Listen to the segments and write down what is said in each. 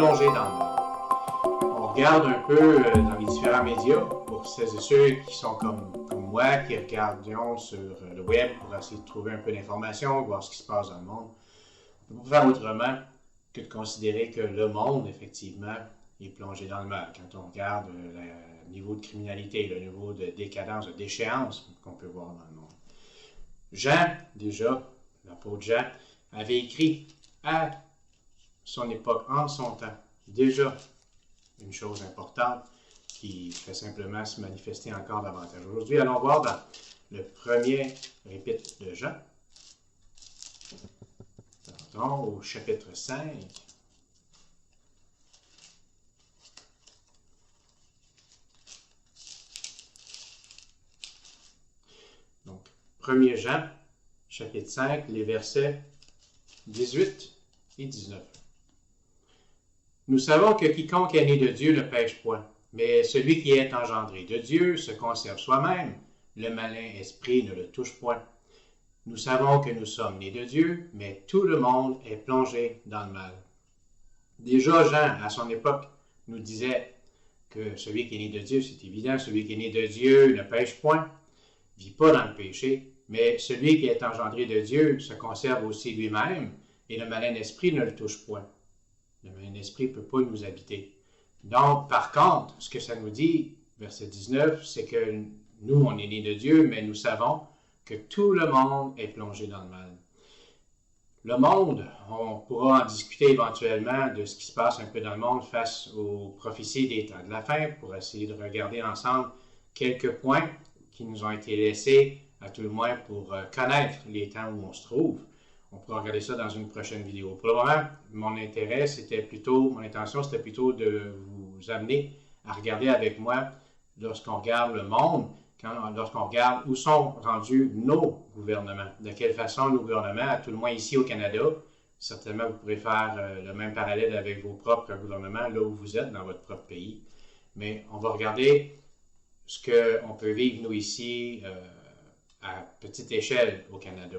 plongé dans le mal. On regarde un peu dans les différents médias, pour celles et ceux qui sont comme moi, qui regardent sur le web pour essayer de trouver un peu d'informations, voir ce qui se passe dans le monde. On ne peut pas faire autrement que de considérer que le monde, effectivement, est plongé dans le mal. Quand on regarde le niveau de criminalité, le niveau de décadence, de déchéance qu'on peut voir dans le monde. Jean, déjà, l'apôtre Jean, avait écrit à son époque, en son temps, déjà une chose importante qui fait simplement se manifester encore davantage. Aujourd'hui, allons voir dans le premier épître de Jean, au chapitre 5. Donc, 1er Jean, chapitre 5, les versets 18 et 19. Nous savons que quiconque est né de Dieu ne pêche point, mais celui qui est engendré de Dieu se conserve soi-même, le malin esprit ne le touche point. Nous savons que nous sommes nés de Dieu, mais tout le monde est plongé dans le mal. Déjà, Jean, à son époque, nous disait que celui qui est né de Dieu, c'est évident, celui qui est né de Dieu ne pêche point, ne vit pas dans le péché, mais celui qui est engendré de Dieu se conserve aussi lui-même, et le malin esprit ne le touche point. Le malin esprit ne peut pas nous habiter. Donc, par contre, ce que ça nous dit, verset 19, c'est que nous, on est nés de Dieu, mais nous savons que tout le monde est plongé dans le mal. Le monde, on pourra en discuter éventuellement de ce qui se passe un peu dans le monde face aux prophéties des temps de la fin, pour essayer de regarder ensemble quelques points qui nous ont été laissés, à tout le moins pour connaître les temps où on se trouve. On pourra regarder ça dans une prochaine vidéo. Pour le moment, mon intention, c'était plutôt de vous amener à regarder avec moi, lorsqu'on regarde le monde, lorsqu'on regarde où sont rendus nos gouvernements, de quelle façon nos gouvernements, à tout le moins ici au Canada, certainement vous pourrez faire le même parallèle avec vos propres gouvernements, là où vous êtes, dans votre propre pays. Mais on va regarder ce qu'on peut vivre, nous, ici, à petite échelle au Canada.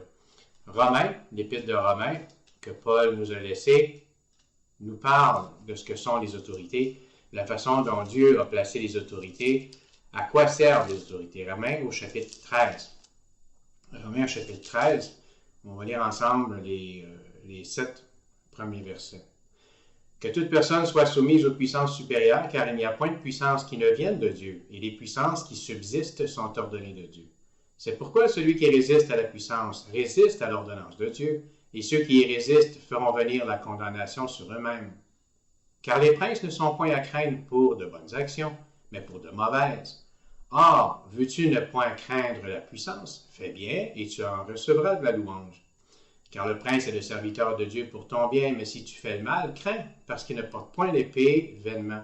Romains, l'épître de Romains, que Paul nous a laissé, nous parle de ce que sont les autorités, la façon dont Dieu a placé les autorités, à quoi servent les autorités. Romains au chapitre 13. Romains au chapitre 13, on va lire ensemble les 7 premiers versets. Que toute personne soit soumise aux puissances supérieures, car il n'y a point de puissance qui ne vienne de Dieu, et les puissances qui subsistent sont ordonnées de Dieu. C'est pourquoi celui qui résiste à la puissance résiste à l'ordonnance de Dieu, et ceux qui y résistent feront venir la condamnation sur eux-mêmes. Car les princes ne sont point à craindre pour de bonnes actions, mais pour de mauvaises. Or, veux-tu ne point craindre la puissance? Fais bien, et tu en recevras de la louange. Car le prince est le serviteur de Dieu pour ton bien, mais si tu fais le mal, crains, parce qu'il ne porte point l'épée vainement.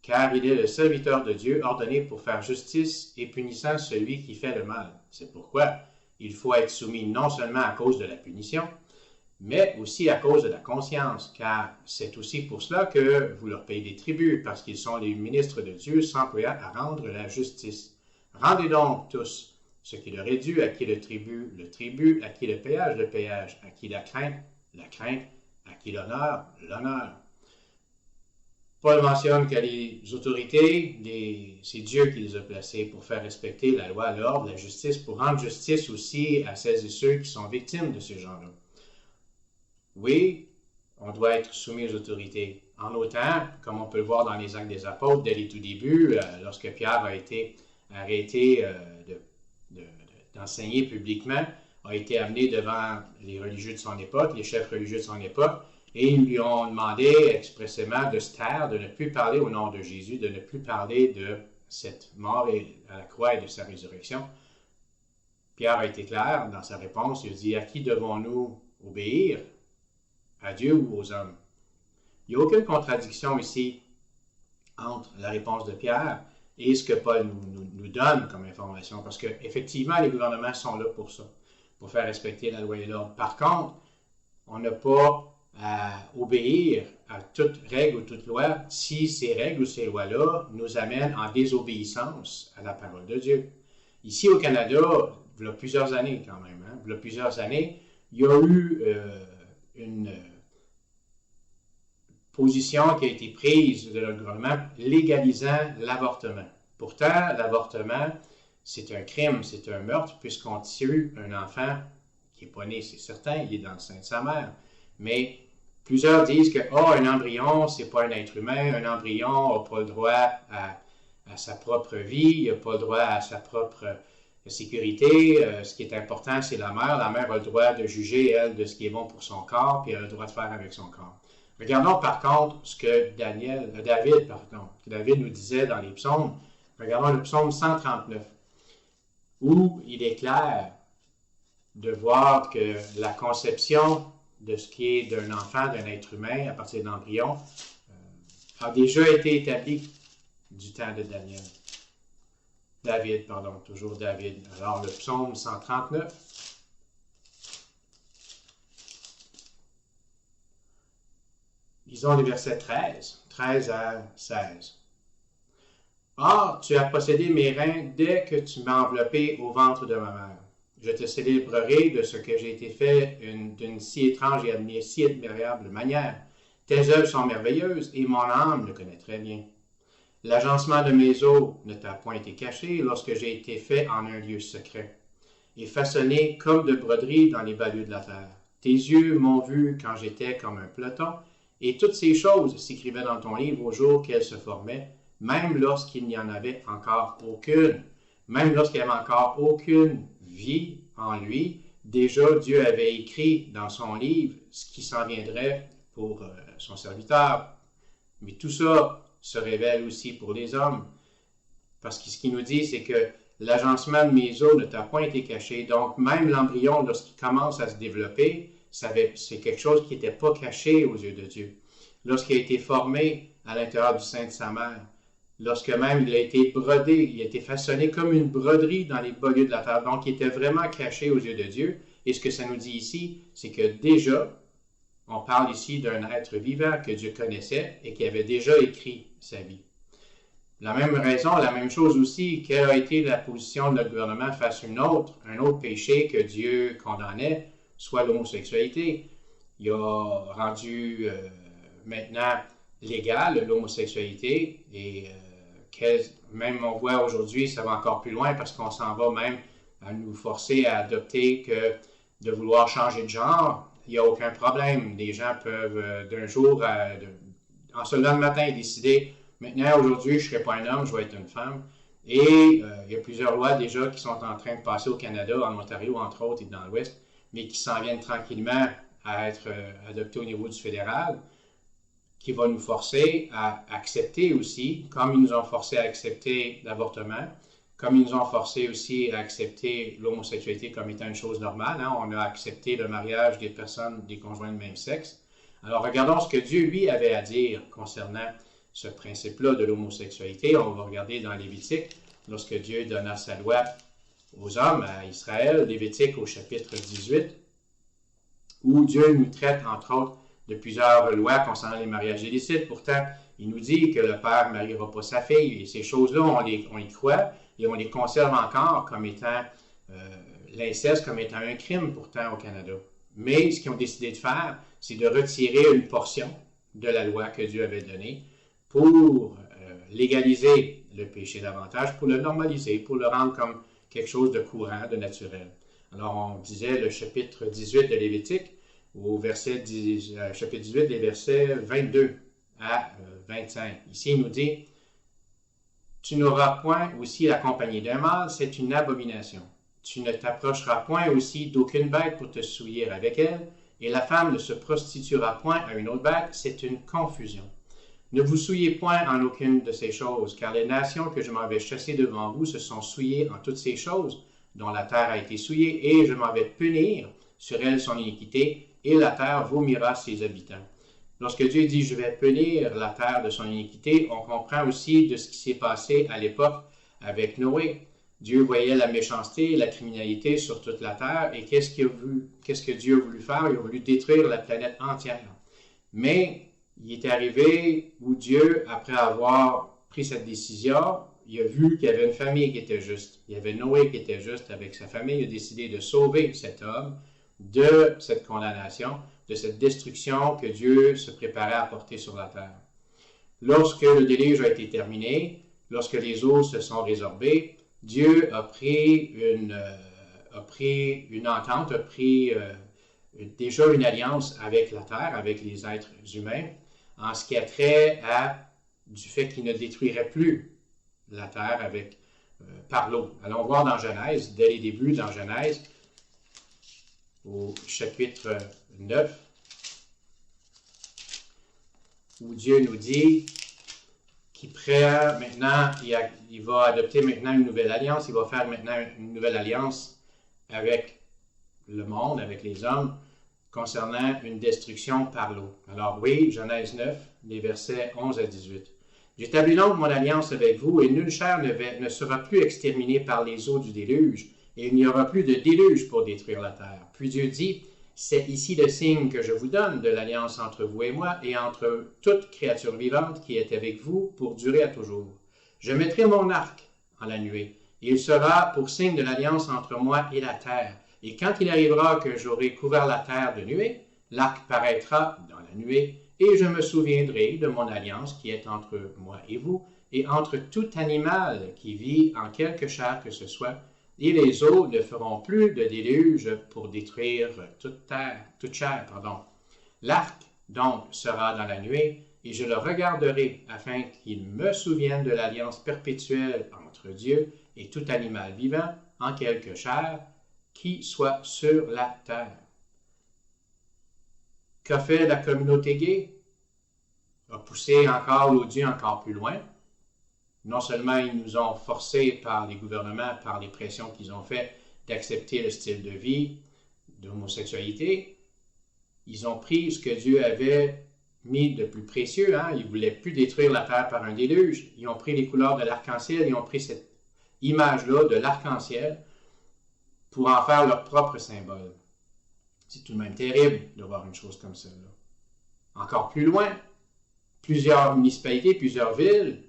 Car il est le serviteur de Dieu, ordonné pour faire justice et punissant celui qui fait le mal. C'est pourquoi il faut être soumis non seulement à cause de la punition, mais aussi à cause de la conscience, car c'est aussi pour cela que vous leur payez des tributs, parce qu'ils sont les ministres de Dieu s'employant à rendre la justice. Rendez donc tous ce qui leur est dû, à qui le tribut, à qui le péage, à qui la crainte, à qui l'honneur. Paul mentionne que les autorités, c'est Dieu qui les a placées pour faire respecter la loi, l'ordre, la justice, pour rendre justice aussi à celles et ceux qui sont victimes de ces gens-là. Oui, on doit être soumis aux autorités. En autant, comme on peut le voir dans les Actes des Apôtres, dès les tout débuts, lorsque Pierre a été arrêté d'enseigner publiquement, a été amené devant les religieux de son époque, les chefs religieux de son époque, et ils lui ont demandé expressément de se taire, de ne plus parler au nom de Jésus, de ne plus parler de cette mort à la croix et de sa résurrection. Pierre a été clair dans sa réponse. Il a dit, à qui devons-nous obéir? À Dieu ou aux hommes? Il n'y a aucune contradiction ici entre la réponse de Pierre et ce que Paul nous donne comme information, parce qu'effectivement, les gouvernements sont là pour ça, pour faire respecter la loi et l'ordre. Par contre, on n'a pas à obéir à toute règle ou toute loi si ces règles ou ces lois-là nous amènent en désobéissance à la parole de Dieu. Ici au Canada, il y a plusieurs années quand même, il y a plusieurs années, il y a eu position qui a été prise de notre gouvernement légalisant l'avortement. Pourtant, l'avortement, c'est un crime, c'est un meurtre, puisqu'on tue un enfant qui n'est pas né, c'est certain, il est dans le sein de sa mère. Mais plusieurs disent que un embryon, c'est pas un être humain, un embryon n'a pas le droit à sa propre vie, il n'a pas le droit à sa propre sécurité. Ce qui est important, c'est la mère. La mère a le droit de juger, elle, de ce qui est bon pour son corps, puis elle a le droit de faire avec son corps. Regardons par contre ce que David nous disait dans les psaumes. Regardons le psaume 139, où il est clair de voir que la conception de ce qui est d'un enfant, d'un être humain, à partir d'un embryon, a déjà été établie du temps de toujours David. Alors, le psaume 139. Lisons les versets 13 à 16. « Or, tu as possédé mes reins dès que tu m'as enveloppé au ventre de ma mère. Je te célébrerai de ce que j'ai été fait d'une si étrange et si admirable manière. Tes œuvres sont merveilleuses et mon âme le connaît très bien. L'agencement de mes os ne t'a point été caché lorsque j'ai été fait en un lieu secret, et façonné comme de broderie dans les balieux de la terre. Tes yeux m'ont vu quand j'étais comme un peloton, et toutes ces choses s'écrivaient dans ton livre au jour qu'elles se formaient, même lorsqu'il n'y en avait encore aucune. Même lorsqu'il n'y avait encore aucune vie en lui, déjà Dieu avait écrit dans son livre ce qui s'en viendrait pour son serviteur. Mais tout ça se révèle aussi pour les hommes. Parce que ce qu'il nous dit, c'est que l'agencement de mes os ne t'a point été caché. Donc, même l'embryon, lorsqu'il commence à se développer, c'est quelque chose qui n'était pas caché aux yeux de Dieu. Lorsqu'il a été formé à l'intérieur du sein de sa mère, lorsque même il a été brodé, il a été façonné comme une broderie dans les bas lieux de la terre. Donc, il était vraiment caché aux yeux de Dieu. Et ce que ça nous dit ici, c'est que déjà, on parle ici d'un être vivant que Dieu connaissait et qui avait déjà écrit sa vie. La même raison, la même chose aussi, quelle a été la position de notre gouvernement face à un autre péché que Dieu condamnait, soit l'homosexualité. Il a rendu maintenant légale l'homosexualité et même on voit aujourd'hui, ça va encore plus loin parce qu'on s'en va même à nous forcer à adopter que de vouloir changer de genre. Il n'y a aucun problème. Les gens peuvent d'un jour, en se levant le matin, décider maintenant, aujourd'hui, je ne serai pas un homme, je vais être une femme. Et il y a plusieurs lois déjà qui sont en train de passer au Canada, en Ontario, entre autres, et dans l'Ouest, mais qui s'en viennent tranquillement à être adoptées au niveau du fédéral, qui va nous forcer à accepter aussi, comme ils nous ont forcé à accepter l'avortement, comme ils nous ont forcé aussi à accepter l'homosexualité comme étant une chose normale. Hein? On a accepté le mariage des personnes, des conjoints de même sexe. Alors, regardons ce que Dieu, lui, avait à dire concernant ce principe-là de l'homosexualité. On va regarder dans Lévitique, lorsque Dieu donna sa loi aux hommes, à Israël, Lévitique au chapitre 18, où Dieu nous traite, entre autres, de plusieurs lois concernant les mariages illicites. Pourtant, il nous dit que le père ne mariera pas sa fille. Et ces choses-là, on y croit et on les conserve encore comme étant l'inceste, comme étant un crime pourtant au Canada. Mais ce qu'ils ont décidé de faire, c'est de retirer une portion de la loi que Dieu avait donnée pour légaliser le péché davantage, pour le normaliser, pour le rendre comme quelque chose de courant, de naturel. Alors, on disait le chapitre 18 de Lévitique, au chapitre 18, les versets 22 à 25. Ici, il nous dit « Tu n'auras point aussi accompagné d'un mâle, c'est une abomination. Tu ne t'approcheras point aussi d'aucune bête pour te souiller avec elle, et la femme ne se prostituera point à une autre bête, c'est une confusion. Ne vous souillez point en aucune de ces choses, car les nations que je m'avais chassées devant vous se sont souillées en toutes ces choses, dont la terre a été souillée, et je m'en vais punir sur elle son iniquité, et la terre vomira ses habitants. » Lorsque Dieu dit « je vais punir la terre de son iniquité », on comprend aussi de ce qui s'est passé à l'époque avec Noé. Dieu voyait la méchanceté, la criminalité sur toute la terre, et qu'est-ce que Dieu a voulu faire? Il a voulu détruire la planète entière. Mais il est arrivé où Dieu, après avoir pris cette décision, il a vu qu'il y avait une famille qui était juste. Il y avait Noé qui était juste avec sa famille. Il a décidé de sauver cet homme de cette condamnation de cette destruction que Dieu se préparait à porter sur la terre. Lorsque le déluge a été terminé, lorsque les eaux se sont résorbées, Dieu a pris une entente, a pris déjà une alliance avec la terre, avec les êtres humains, en ce qui a trait du fait qu'il ne détruirait plus la terre par l'eau. Allons voir dans Genèse, dès les débuts dans Genèse, au chapitre 9, où Dieu nous dit qu'il maintenant, il va adopter maintenant une nouvelle alliance, il va faire maintenant une nouvelle alliance avec le monde, avec les hommes, concernant une destruction par l'eau. Alors oui, Genèse 9, les versets 11 à 18. « J'établis donc mon alliance avec vous, et nulle chair ne sera plus exterminée par les eaux du déluge, et il n'y aura plus de déluge pour détruire la terre. Puis Dieu dit, c'est ici le signe que je vous donne de l'alliance entre vous et moi, et entre toute créature vivante qui est avec vous pour durer à toujours. Je mettrai mon arc en la nuée, et il sera pour signe de l'alliance entre moi et la terre. Et quand il arrivera que j'aurai couvert la terre de nuée, l'arc paraîtra dans la nuée, et je me souviendrai de mon alliance qui est entre moi et vous, et entre tout animal qui vit en quelque chair que ce soit, et les eaux ne feront plus de déluge pour détruire toute chair. L'arc, donc, sera dans la nuée, et je le regarderai afin qu'il me souvienne de l'alliance perpétuelle entre Dieu et tout animal vivant en quelque chair qui soit sur la terre. » Qu'a fait la communauté gay? A poussé encore l'odieux encore plus loin. Non seulement ils nous ont forcés par les gouvernements, par les pressions qu'ils ont faites, d'accepter le style de vie d'homosexualité, ils ont pris ce que Dieu avait mis de plus précieux. Ils ne voulaient plus détruire la terre par un déluge. Ils ont pris les couleurs de l'arc-en-ciel, ils ont pris cette image-là de l'arc-en-ciel pour en faire leur propre symbole. C'est tout de même terrible de voir une chose comme celle-là. Encore plus loin, plusieurs municipalités, plusieurs villes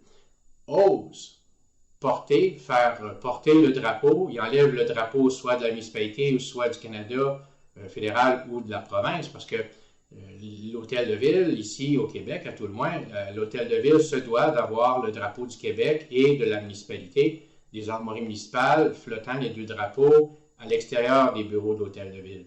osent faire porter le drapeau. Ils enlèvent le drapeau soit de la municipalité ou soit du Canada fédéral ou de la province, parce que l'hôtel de ville, ici au Québec, à tout le moins, l'hôtel de ville se doit d'avoir le drapeau du Québec et de la municipalité, des armoiries municipales flottant les deux drapeaux à l'extérieur des bureaux de l'hôtel de ville.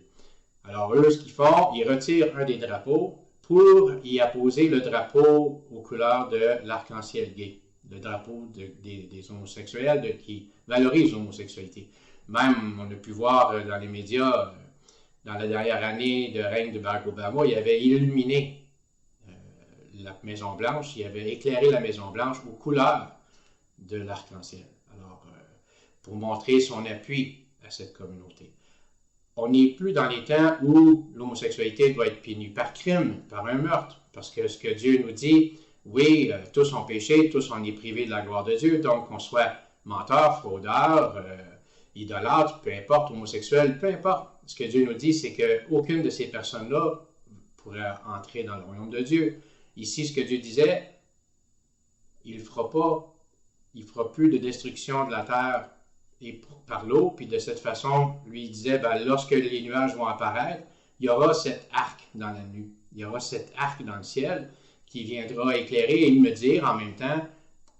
Alors, eux, ce qu'ils font, ils retirent un des drapeaux pour y apposer le drapeau aux couleurs de l'arc-en-ciel gay, le drapeau des homosexuels qui valorise l'homosexualité. Même, on a pu voir dans les médias, dans la dernière année de règne de Barack Obama, il avait illuminé la Maison-Blanche, il avait éclairé la Maison-Blanche aux couleurs de l'arc-en-ciel. Alors, pour montrer son appui à cette communauté. On n'est plus dans les temps où l'homosexualité doit être punie par crime, par un meurtre, parce que ce que Dieu nous dit, oui, tous ont péché, tous on est privés de la gloire de Dieu, donc qu'on soit menteur, fraudeur, idolâtre, peu importe, homosexuel, peu importe. Ce que Dieu nous dit, c'est qu'aucune de ces personnes-là pourrait entrer dans le royaume de Dieu. Ici, ce que Dieu disait, il ne fera plus de destruction de la terre et par l'eau, puis de cette façon, lui, il disait, lorsque les nuages vont apparaître, il y aura cet arc dans la nuit, il y aura cet arc dans le ciel qui viendra éclairer et me dire en même temps,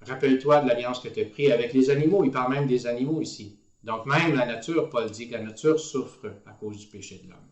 rappelle-toi de l'alliance que tu as prise avec les animaux, il parle même des animaux ici. Donc même la nature, Paul dit que la nature souffre à cause du péché de l'homme.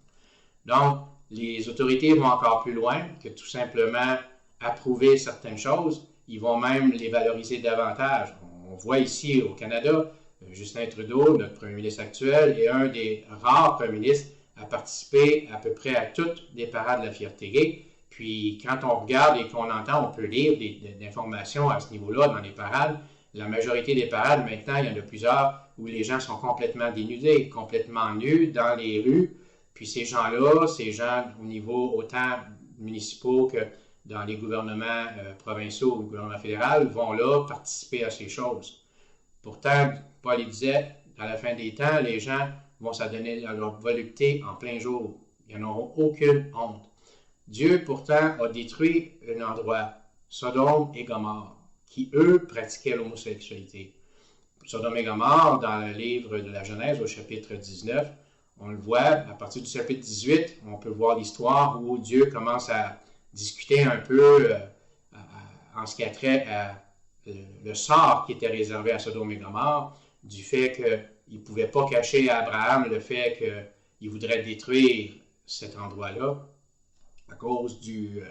Donc, les autorités vont encore plus loin que tout simplement approuver certaines choses, ils vont même les valoriser davantage. On voit ici au Canada, Justin Trudeau, notre premier ministre actuel, est un des rares premiers ministres à participer à peu près à toutes les parades de la fierté gay. Puis quand on regarde et qu'on entend, on peut lire des informations à ce niveau-là dans les parades. La majorité des parades, maintenant, il y en a plusieurs où les gens sont complètement dénudés, complètement nus dans les rues. Puis ces gens-là, ces gens au niveau autant municipaux que dans les gouvernements provinciaux ou le gouvernement fédéral, vont là participer à ces choses. Pourtant, Paul disait, à la fin des temps, les gens vont s'adonner à leur volupté en plein jour. Ils n'auront aucune honte. Dieu, pourtant, a détruit un endroit, Sodome et Gomorrhe, qui, eux, pratiquaient l'homosexualité. Sodome et Gomorrhe, dans le livre de la Genèse, au chapitre 19, On le voit à partir du chapitre 18, on peut voir l'histoire où Dieu commence à discuter un peu en ce qui a trait à le sort qui était réservé à Sodome et Gomorrhe, du fait qu'il ne pouvait pas cacher à Abraham le fait qu'il voudrait détruire cet endroit-là à cause du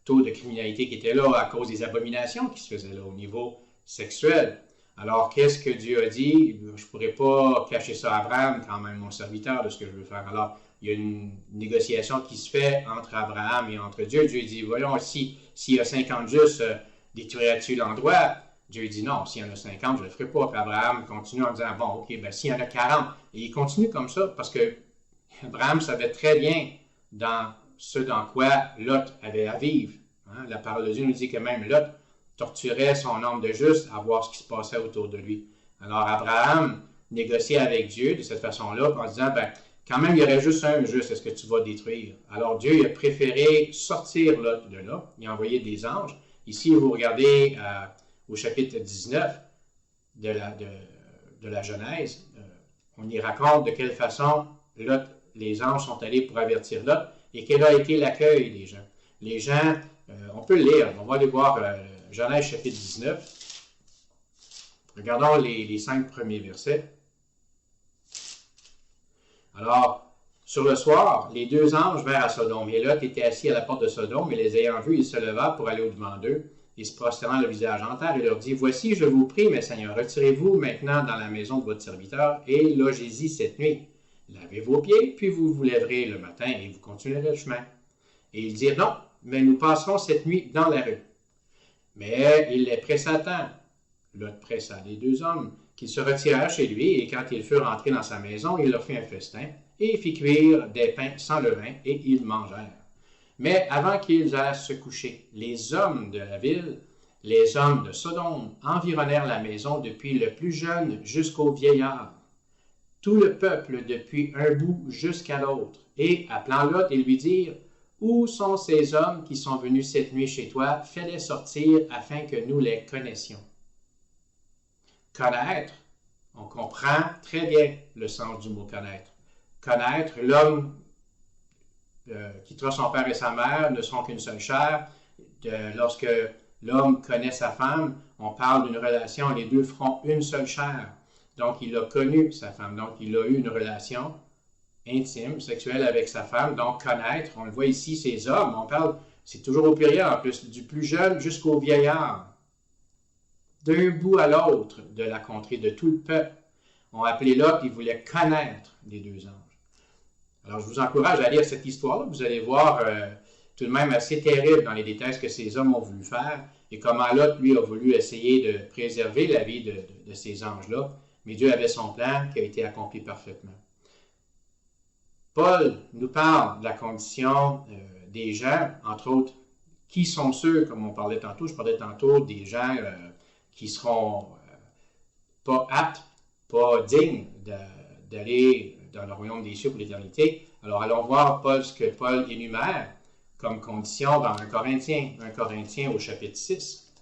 taux de criminalité qui était là, à cause des abominations qui se faisaient là au niveau sexuel. Alors, qu'est-ce que Dieu a dit? Je ne pourrais pas cacher ça à Abraham, quand même, mon serviteur, de ce que je veux faire. Alors, il y a une négociation qui se fait entre Abraham et entre Dieu. Dieu dit, voyons, s'il y a 50 justes, détruirais-tu l'endroit? Dieu dit, non, s'il y en a 50, je ne le ferai pas. Puis Abraham continue en disant, bon, ok, ben s'il y en a 40. Et il continue comme ça parce que Abraham savait très bien dans ce dans quoi Lot avait à vivre. Hein? La parole de Dieu nous dit que même Lot torturait son homme de juste à voir ce qui se passait autour de lui. Alors Abraham négociait avec Dieu de cette façon-là en disant, ben, quand même, il y aurait juste un juste, est-ce que tu vas détruire? Alors Dieu il a préféré sortir Lot de là, il a envoyé des anges. Ici, vous regardez au chapitre 19 de la Genèse, on y raconte de quelle façon Lot, les anges sont allés pour avertir Lot et quel a été l'accueil des gens. Les gens, on peut le lire, on va aller voir Genèse chapitre 19. Regardons les 5 premiers versets. Alors, sur le soir, les 2 anges vinrent à Sodome, et Lot était assis à la porte de Sodome, et les ayant vus, il se leva pour aller au-devant d'eux, et se prosternant le visage en terre, il leur dit, « Voici, je vous prie, mes seigneurs, retirez-vous maintenant dans la maison de votre serviteur, et logez-y cette nuit. Lavez vos pieds, puis vous vous lèverez le matin, et vous continuerez le chemin. » Et ils dirent, « Non, mais nous passerons cette nuit dans la rue. » Mais il les pressa tant, Lot pressa les 2 hommes, qu'ils se retirèrent chez lui, et quand ils furent entrés dans sa maison, il leur fit un festin, et fit cuire des pains sans levain, et ils mangèrent. Mais avant qu'ils allassent se coucher, les hommes de la ville, les hommes de Sodome, environnèrent la maison depuis le plus jeune jusqu'au vieillard, tout le peuple depuis un bout jusqu'à l'autre, et appelant Lot, ils lui dirent, « Où sont ces hommes qui sont venus cette nuit chez toi? Fais-les sortir afin que nous les connaissions. » Connaître, on comprend très bien le sens du mot connaître. Connaître, l'homme quittera son père et sa mère, ne seront qu'une seule chair. Lorsque l'homme connaît sa femme, on parle d'une relation, les 2 feront une seule chair. Donc, il a connu sa femme, donc il a eu une relation intime, sexuelle avec sa femme, donc connaître, on le voit ici, ces hommes, on parle, c'est toujours au pluriel en plus, du plus jeune jusqu'au vieillard. D'un bout à l'autre de la contrée, de tout le peuple. On appelait Lot, il voulait connaître les 2 anges. Alors, je vous encourage à lire cette histoire-là. Vous allez voir tout de même assez terrible dans les détails ce que ces hommes ont voulu faire et comment Lot, lui, a voulu essayer de préserver la vie de ces anges-là. Mais Dieu avait son plan qui a été accompli parfaitement. Paul nous parle de la condition des gens, entre autres, qui sont ceux, comme on parlait tantôt, je parlais tantôt des gens qui seront pas aptes, pas dignes d'aller dans le royaume des cieux pour l'éternité. Alors, allons voir ce que Paul énumère comme condition dans 1 Corinthiens au chapitre 6.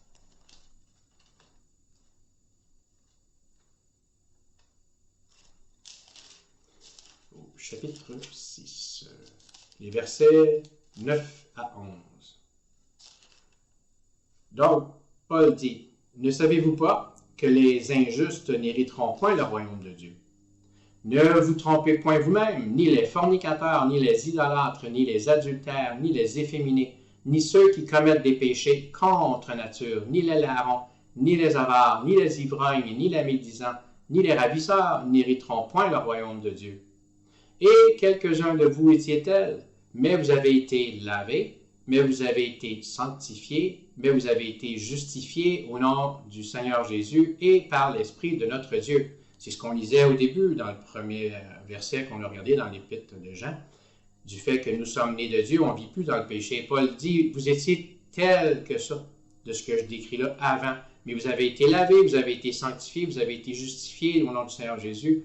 Au chapitre 6, les versets 9 à 11. Donc, Paul dit, « Ne savez-vous pas que les injustes n'hériteront point le royaume de Dieu? Ne vous trompez point vous-même, ni les fornicateurs, ni les idolâtres, ni les adultères, ni les efféminés, ni ceux qui commettent des péchés contre nature, ni les larrons, ni les avares, ni les ivrognes, ni les médisants, ni les ravisseurs n'hériteront point le royaume de Dieu. Et quelques-uns de vous étiez tels, mais vous avez été lavés, mais vous avez été sanctifiés, mais vous avez été justifiés au nom du Seigneur Jésus et par l'Esprit de notre Dieu. » C'est ce qu'on lisait au début dans le premier verset qu'on a regardé dans l'Épître de Jean, du fait que nous sommes nés de Dieu, on ne vit plus dans le péché. Paul dit, vous étiez tels que ça, de ce que je décris là avant, mais vous avez été lavés, vous avez été sanctifiés, vous avez été justifiés au nom du Seigneur Jésus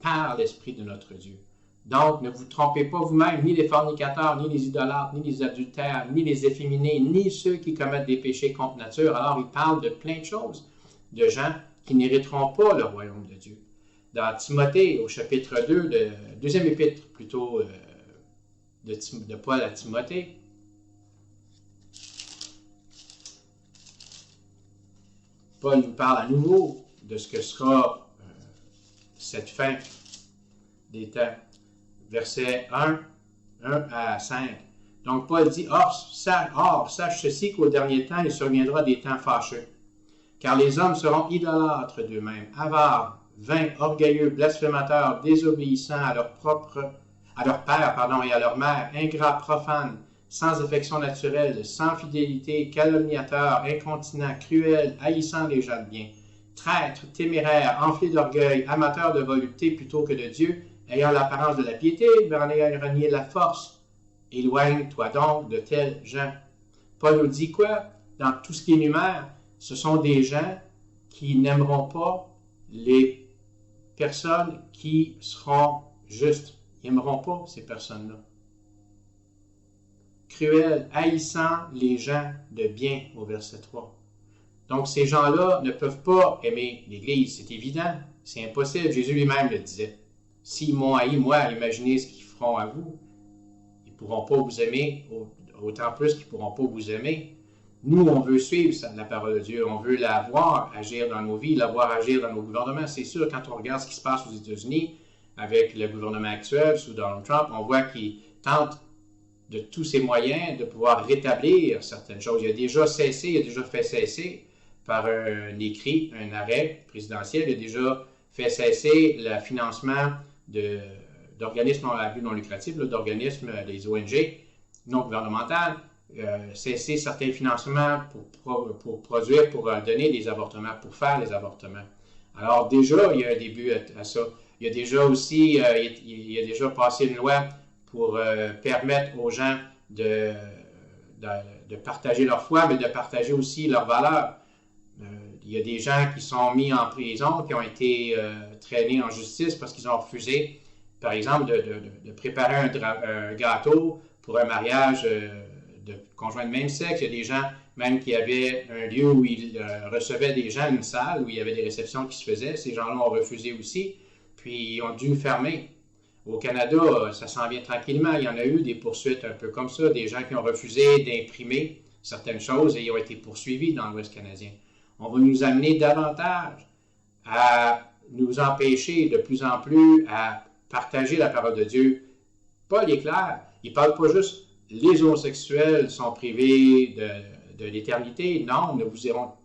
par l'Esprit de notre Dieu. Donc, ne vous trompez pas vous-même, ni les fornicateurs, ni les idolâtres, ni les adultères, ni les efféminés, ni ceux qui commettent des péchés contre nature. Alors, il parle de plein de choses, de gens qui n'hériteront pas le royaume de Dieu. dans Timothée, au chapitre 2, deuxième épître plutôt de Paul à Timothée. Paul nous parle à nouveau de ce que sera cette fin des temps. Versets 1 à 5. Donc Paul dit, Or, sache ceci qu'au dernier temps, il surviendra des temps fâcheux. Car les hommes seront idolâtres d'eux-mêmes, avares, vains, orgueilleux, blasphémateurs, désobéissants à leur père et à leur mère, ingrats, profanes, sans affection naturelle, sans fidélité, calomniateurs, incontinents, cruels, haïssant les gens de bien, traîtres, téméraires, enflés d'orgueil, amateurs de volupté plutôt que de Dieu, ayant l'apparence de la piété, mais en ayant renié la force. Éloigne-toi donc de tels gens. Paul nous dit quoi? Dans tout ce qu'il énumère, ce sont des gens qui n'aimeront pas les personnes qui seront justes. Ils n'aimeront pas ces personnes-là. Cruels, haïssant les gens de bien, au verset 3. Donc, ces gens-là ne peuvent pas aimer l'Église, c'est évident, c'est impossible. Jésus lui-même le disait. S'ils m'ont haï, moi, imaginez ce qu'ils feront à vous. Ils ne pourront pas vous aimer, autant plus qu'ils ne pourront pas vous aimer. Nous, on veut suivre la parole de Dieu, on veut la voir agir dans nos vies, la voir agir dans nos gouvernements. C'est sûr, quand on regarde ce qui se passe aux États-Unis, avec le gouvernement actuel, sous Donald Trump, on voit qu'il tente de tous ses moyens de pouvoir rétablir certaines choses. Il a déjà fait cesser par un écrit, un arrêt présidentiel, il a déjà fait cesser le financement d'organismes à but non lucratif, d'organismes, des ONG non gouvernementales, cesser certains financements pour donner des avortements, pour faire les avortements. Alors déjà, il y a un début à ça. Il y a déjà aussi, il a déjà passé une loi pour permettre aux gens de partager leur foi, mais de partager aussi leurs valeurs. Il y a des gens qui sont mis en prison, qui ont été traînés en justice parce qu'ils ont refusé, par exemple, de préparer un gâteau pour un mariage de conjoints de même sexe. Il y a des gens même qui avaient un lieu où ils recevaient des gens, une salle où il y avait des réceptions qui se faisaient. Ces gens-là ont refusé aussi, puis ils ont dû fermer. Au Canada, ça s'en vient tranquillement. Il y en a eu des poursuites un peu comme ça, des gens qui ont refusé d'imprimer certaines choses et ils ont été poursuivis dans l'Ouest canadien. On va nous amener davantage à nous empêcher de plus en plus à partager la parole de Dieu. Paul est clair, il ne parle pas juste les homosexuels sont privés de l'éternité. Non, ne vous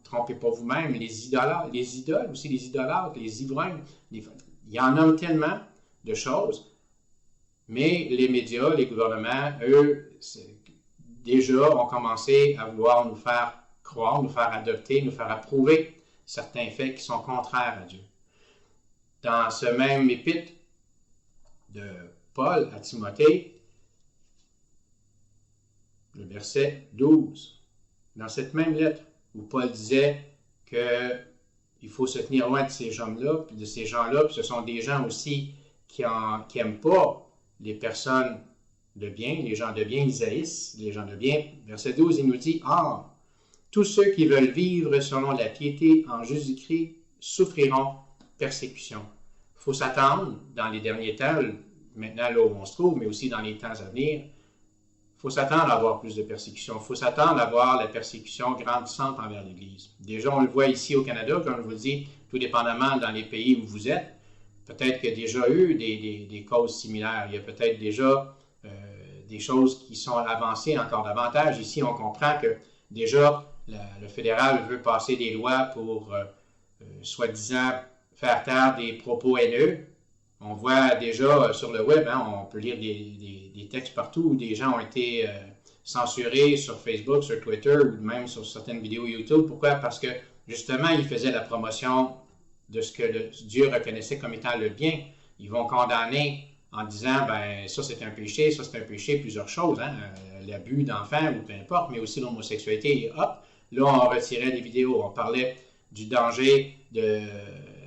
trompez pas vous-même. Les idoles aussi, les idolâtres, les ivrognes, il y en a tellement de choses. Mais les médias, les gouvernements, eux, déjà ont commencé à vouloir nous faire croire, nous faire adopter, nous faire approuver certains faits qui sont contraires à Dieu. Dans ce même épître de Paul à Timothée, le verset 12, dans cette même lettre où Paul disait qu'il faut se tenir loin de ces gens-là, puis de ces gens-là, puis ce sont des gens aussi qui n'aiment pas les personnes de bien, les gens de bien, ils haïssent les gens de bien. Verset 12, il nous dit « Or, tous ceux qui veulent vivre selon la piété en Jésus-Christ souffriront persécution. » Il faut s'attendre dans les derniers temps, maintenant là où on se trouve, mais aussi dans les temps à venir, il faut s'attendre à avoir plus de persécution. Il faut s'attendre à voir la persécution grandissante envers l'Église. Déjà, on le voit ici au Canada, comme je vous dis, tout dépendamment dans les pays où vous êtes. Peut-être qu'il y a déjà eu des causes similaires. Il y a peut-être déjà des choses qui sont avancées encore davantage. Ici, on comprend que déjà, le fédéral veut passer des lois pour, soi-disant, faire taire des propos haineux. On voit déjà sur le web, on peut lire des textes partout où des gens ont été censurés sur Facebook, sur Twitter ou même sur certaines vidéos YouTube. Pourquoi? Parce que justement, ils faisaient la promotion de ce que Dieu reconnaissait comme étant le bien. Ils vont condamner en disant, ça c'est un péché, plusieurs choses, l'abus d'enfants ou peu importe, mais aussi l'homosexualité. Et hop, là on retirait des vidéos. On parlait du danger de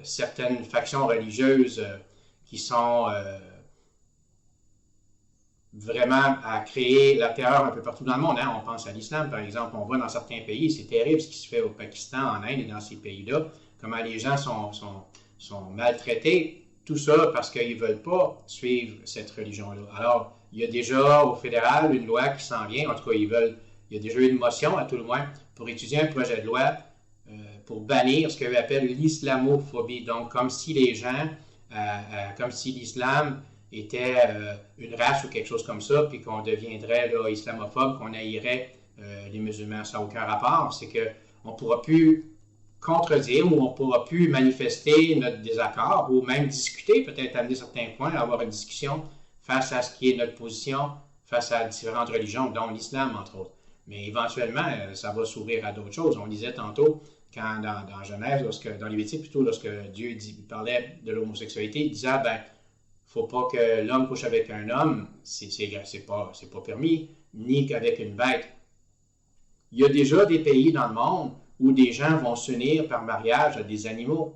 certaines factions religieuses qui sont vraiment à créer la terreur un peu partout dans le monde. On pense à l'islam, par exemple. On voit dans certains pays, c'est terrible ce qui se fait au Pakistan, en Inde et dans ces pays-là, comment les gens sont maltraités Tout ça parce qu'ils ne veulent pas suivre cette religion-là. Alors, il y a déjà au fédéral une loi qui s'en vient. En tout cas, il y a déjà eu une motion, à tout le moins, pour étudier un projet de loi pour bannir ce qu'ils appellent l'islamophobie. Donc, comme si les gens, comme si l'islam était une race ou quelque chose comme ça, puis qu'on deviendrait là, islamophobe, qu'on haïrait les musulmans. Ça n'a aucun rapport. C'est qu'on ne pourra plus contredire ou on ne pourra plus manifester notre désaccord ou même discuter, peut-être amener certains points, avoir une discussion face à ce qui est notre position, face à différentes religions, dont l'islam, entre autres. Mais éventuellement, ça va s'ouvrir à d'autres choses. On disait tantôt, quand dans Genèse, dans Lévitique plutôt, lorsque Dieu parlait de l'homosexualité, il disait, ben, faut pas que l'homme couche avec un homme, c'est pas permis, ni qu'avec une bête. Il y a déjà des pays dans le monde où des gens vont s'unir par mariage à des animaux.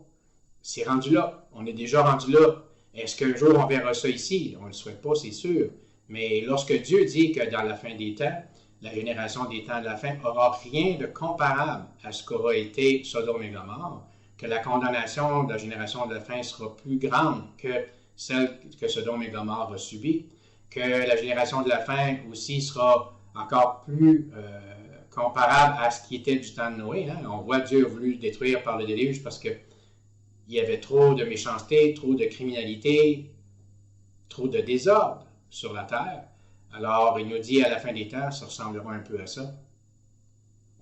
C'est rendu là. On est déjà rendu là. Est-ce qu'un jour on verra ça ici? On ne le souhaite pas, c'est sûr. Mais lorsque Dieu dit que dans la fin des temps, la génération des temps de la fin n'aura rien de comparable à ce qu'aura été Sodome et Gomorrhe, que la condamnation de la génération de la fin sera plus grande que celle que Sodome et Gomorrhe a subie, que la génération de la fin aussi sera encore plus comparable à ce qui était du temps de Noé. Hein? On voit Dieu a voulu détruire par le déluge parce qu'il y avait trop de méchanceté, trop de criminalité, trop de désordre sur la terre. Alors, il nous dit à la fin des temps, ça ressemblera un peu à ça.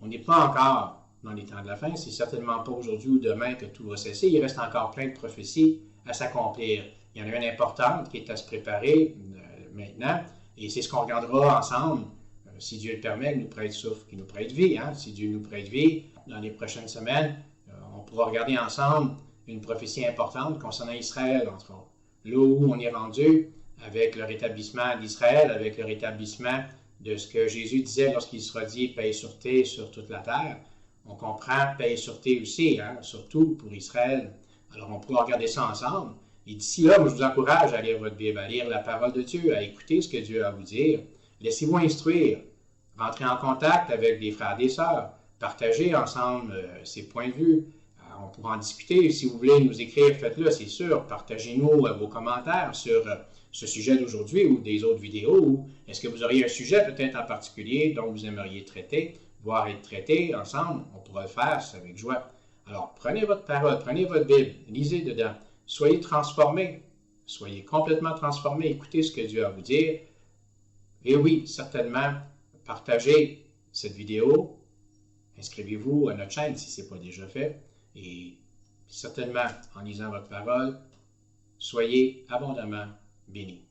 On n'est pas encore dans les temps de la fin. C'est certainement pas aujourd'hui ou demain que tout va cesser. Il reste encore plein de prophéties à s'accomplir. Il y en a une importante qui est à se préparer maintenant. Et c'est ce qu'on regardera ensemble, si Dieu le permet, qu'il nous prête souffle, qu'il nous prête vie. Hein? Si Dieu nous prête vie, dans les prochaines semaines, on pourra regarder ensemble une prophétie importante concernant Israël, entre autres. Là où on est rendu avec le rétablissement d'Israël, avec le rétablissement de ce que Jésus disait lorsqu'il sera dit « paix et sûreté sur toute la terre », on comprend paix et sûreté aussi, hein, surtout pour Israël. Alors on pourra regarder ça ensemble. Et d'ici là, moi, je vous encourage à lire votre Bible, à lire la parole de Dieu, à écouter ce que Dieu a à vous dire. Laissez-vous instruire. Rentrez en contact avec des frères et des sœurs. Partagez ensemble ces points de vue. On pourra en discuter. Si vous voulez nous écrire, faites-le, c'est sûr. Partagez-nous vos commentaires sur ce sujet d'aujourd'hui ou des autres vidéos. Ou est-ce que vous auriez un sujet peut-être en particulier dont vous aimeriez traiter, voire être traité ensemble? On pourra le faire, c'est avec joie. Alors, prenez votre parole, prenez votre Bible, lisez dedans. Soyez transformés. Soyez complètement transformés. Écoutez ce que Dieu a à vous dire. Et oui, certainement, partagez cette vidéo. Inscrivez-vous à notre chaîne si ce n'est pas déjà fait. Et certainement, en lisant votre parole, soyez abondamment bénis.